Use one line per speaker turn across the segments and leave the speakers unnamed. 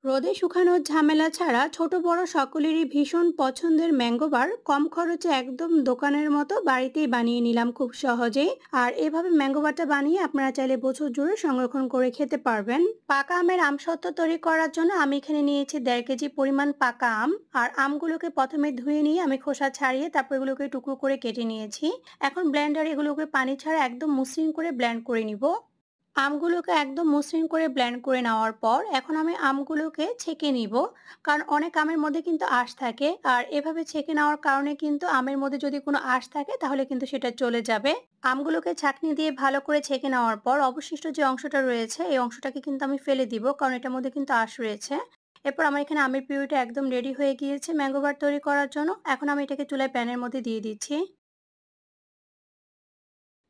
রোদে শুকানোর ঝামেলা ছাড়া ছোট বড় সকলেরই ভীষণ পছন্দের ম্যাঙ্গো বার কম খরচে একদম দোকানের মতো বাড়িতেই বানিয়ে নিলাম খুব সহজেই। আর এভাবে ম্যাঙ্গো বারটা বানিয়ে আপনারা চাইলে বছর জুড়ে সংরক্ষণ করে খেতে পারবেন। পাকা আমের আমসত্ত্ব তৈরি করার জন্য আমি এখানে নিয়েছি 1.5 কেজি পরিমাণ পাকা আম। আর আমগুলোকে প্রথমে ধুয়ে নিয়ে আমি খোসা ছাড়িয়ে তারপর এগুলোকে টুকরো করে কেটে নিয়েছি। এখন ব্লেন্ডারে এগুলোকে পানি ছাড়া একদম মসৃণ করে ব্লেন্ড করে নিব। আমগুলোকে একদম মসৃণ করে ব্লেন্ড করে নেওয়ার পর এখন আমি আমগুলোকে ছেঁকে নিব। কারণ অনেক আমের মধ্যে কিন্তু আঁশ থাকে, আর এভাবে ছেঁকে নেওয়ার কারণে কিন্তু আমের মধ্যে যদি কোনো আঁশ থাকে তাহলে কিন্তু সেটা চলে যাবে। আমগুলোকে ছাঁকনি দিয়ে ভালো করে ছেঁকে নেওয়ার পর অবশিষ্ট যে অংশটা রয়েছে এই অংশটাকে কিন্তু আমি ফেলে দিব, কারণ এটার মধ্যে কিন্তু আঁশ রয়েছে। এরপর আমার এখানে আমের পিউরিটা একদম রেডি হয়ে গিয়েছে ম্যাঙ্গো বার তৈরি করার জন্য। এখন আমি এটাকে চুলায় প্যানের মধ্যে দিয়ে দিচ্ছি।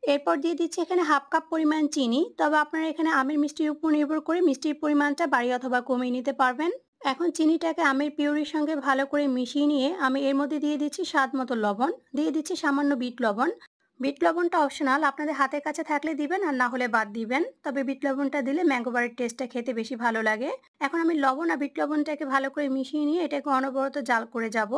এরপর দিয়ে দিচ্ছি এখানে হাফ কাপ পরিমাণ চিনি। তবে আপনারা এখানে আমের মিষ্টির উপর নির্ভর করে মিষ্টির পরিমাণটা বাড়িয়ে অথবা কমিয়ে নিতে পারবেন। এখন চিনিটাকে আমের পিউরির সঙ্গে ভালো করে মিশিয়ে নিয়ে আমি এর মধ্যে দিয়ে দিচ্ছি স্বাদ মতো লবণ, দিয়ে দিচ্ছি সামান্য বিট লবণ। বিট লবণটা অপশনাল, আপনাদের হাতের কাছে থাকলে দিবেন আর না হলে বাদ দিবেন। তবে বিট লবণটা দিলে ম্যাঙ্গো বারের টেস্টটা খেতে বেশি ভালো লাগে। এখন আমি লবণ আর বিট লবণটাকে ভালো করে মিশিয়ে নিয়ে এটাকে অনবরত জাল করে যাব।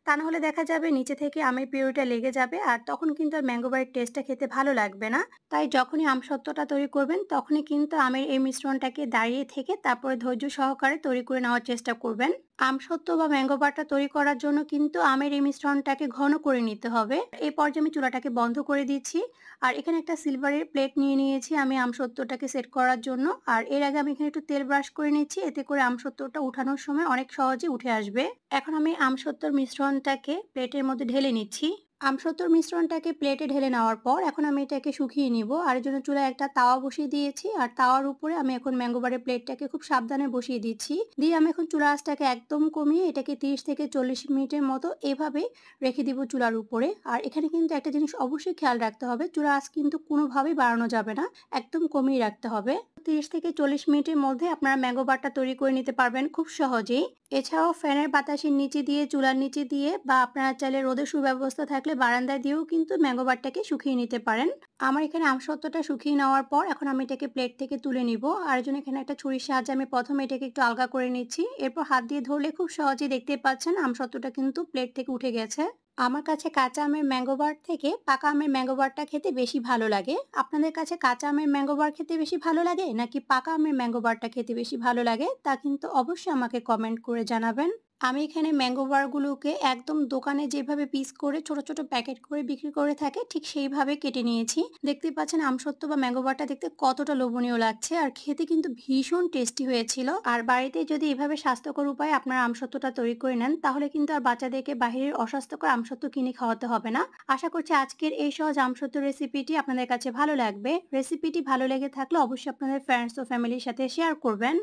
তা না হলে দেখা যাবে নিচে থেকে আমের পিউরিটা লেগে যাবে, আর তখন কিন্তু আর ম্যাঙ্গো বারের টেস্টটা খেতে ভালো লাগবে না। তাই যখনই আমসত্ত্বটা তৈরি করবেন তখনই কিন্তু আমের এই মিশ্রণটাকে দাঁড়িয়ে থেকে তারপরে ধৈর্য সহকারে তৈরি করে নেওয়ার চেষ্টা করবেন। আমসত্ত্ব বা ম্যাঙ্গো বারটা তৈরি করার জন্য কিন্তু আমের এই মিশ্রণটাকে ঘন করে নিতে হবে। এই পর্যায়ে আমি চুলাটাকে বন্ধ করে দিচ্ছি। আর এখানে একটা সিলভারের প্লেট নিয়ে নিয়েছি আমি আমসত্ত্বটাকে সেট করার জন্য। আর এর আগে আমি এখানে একটু তেল ব্রাশ করে নিচ্ছি, এতে করে আমসত্ত্বটা উঠানোর সময় অনেক সহজে উঠে আসবে। এখন আমি আমসত্ত্বর মিশ্রণটাকে প্লেটের মধ্যে ঢেলে নিচ্ছি। আমসত্ত্বর মিশ্রণটাকে প্লেটে ঢেলে নেওয়ার পর এখন আমি এটাকে শুকিয়ে নিব। আর এর জন্য চুলায় একটা তাওয়া বসিয়ে দিয়েছি, আর তাওয়ার উপরে আমি এখন ম্যাঙ্গো বারের প্লেটটাকে খুব সাবধানে বসিয়ে দিচ্ছি। দিয়ে আমি এখন চুলার আঁচটাকে একদম কমিয়ে এটাকে 30 থেকে 40 মিনিটের মতো এভাবে রেখে দিব চুলার উপরে। আর এখানে কিন্তু একটা জিনিস অবশ্যই খেয়াল রাখতে হবে, চুলার আঁচ কিন্তু কোনোভাবেই বাড়ানো যাবে না, একদম কমিয়ে রাখতে হবে। 30 থেকে 40 মিনিটের মধ্যে আপনারা ম্যাঙ্গো বারটা তৈরি করে নিতে পারবেন খুব সহজেই। এছাড়াও ফ্যানের বাতাসের নিচে দিয়ে, চুলার নিচে দিয়ে, বা আপনারা চাইলে রোদের সুব্যবস্থা থাকলে বারান্দায় দিয়েও কিন্তু ম্যাঙ্গো বারটাকে শুকিয়ে নিতে পারেন। আমার এখানে আমসত্ত্বটা শুকিয়ে নেওয়ার পর এখন আমি এটাকে প্লেট থেকে তুলে নিব। আর এর জন্য এখানে একটা ছুরির সাহায্যে আমি প্রথমে এটাকে একটু আলগা করে নিচ্ছি। এরপর হাত দিয়ে ধরলে খুব সহজেই দেখতে পাচ্ছেন আমসত্ত্বটা কিন্তু প্লেট থেকে উঠে গেছে। আমার কাছে কাঁচা আমের ম্যাঙ্গো বার থেকে পাকা আমের ম্যাঙ্গো বারটা খেতে বেশি ভালো লাগে। আপনাদের কাছে কাঁচা আমের ম্যাঙ্গো বার খেতে বেশি ভালো লাগে নাকি পাকা আমের ম্যাঙ্গো বারটা খেতে বেশি ভালো লাগে, তা কিন্তু অবশ্যই আমাকে কমেন্ট করে জানাবেন। আমি এখানে ম্যাঙ্গো বারগুলোকে একদম দোকানে যেভাবে পিস করে ছোট ছোট প্যাকেট করে বিক্রি করে থাকে ঠিক সেইভাবে কেটে নিয়েছি। দেখতে পাচ্ছেন আমসত্ত্ব বা ম্যাঙ্গো বারটা দেখতে কতটা লোভনীয় লাগছে, আর খেতে কিন্তু ভীষণ টেস্টি হয়েছিল। আর বাড়িতে যদি এভাবে স্বাস্থ্যকর উপায়ে আপনারা আমসত্ত্বটা তৈরি করে নেন তাহলে কিন্তু আর বাচ্চাদেরকে বাহিরের অস্বাস্থ্যকর আমসত্ত্ব কিনে খাওয়াতে হবে না। আশা করছি আজকের এই সহজ আমসত্ত্ব রেসিপিটি আপনাদের কাছে ভালো লাগবে। রেসিপিটি ভালো লেগে থাকলে অবশ্যই আপনাদের ফ্রেন্ডস ও ফ্যামিলির সাথে শেয়ার করবেন।